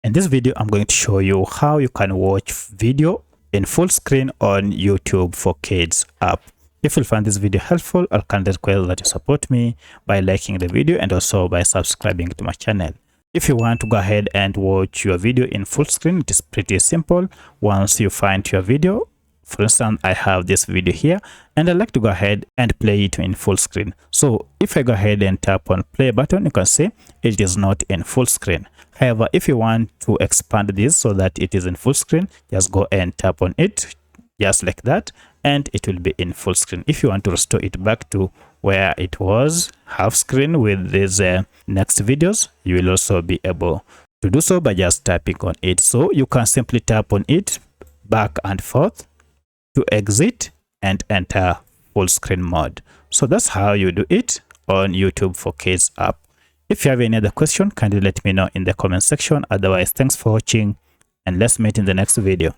In this video, I'm going to show you how you can watch video in full screen on YouTube for Kids app. If you find this video helpful, I'll kindly request that you support me by liking the video and also by subscribing to my channel. If you want to go ahead and watch your video in full screen, it is pretty simple. Once you find your video, for instance, I have this video here and I'd like to go ahead and play it in full screen. So if I go ahead and tap on play button, you can see it is not in full screen. However, if you want to expand this so that it is in full screen, just go and tap on it just like that and it will be in full screen. If you want to restore it back to where it was half screen with these next videos, you will also be able to do so by just tapping on it. So you can simply tap on it back and forth to exit and enter full screen mode. So that's how you do it on YouTube for Kids app. If you have any other question, kindly let me know in the comment section. Otherwise, thanks for watching and let's meet in the next video.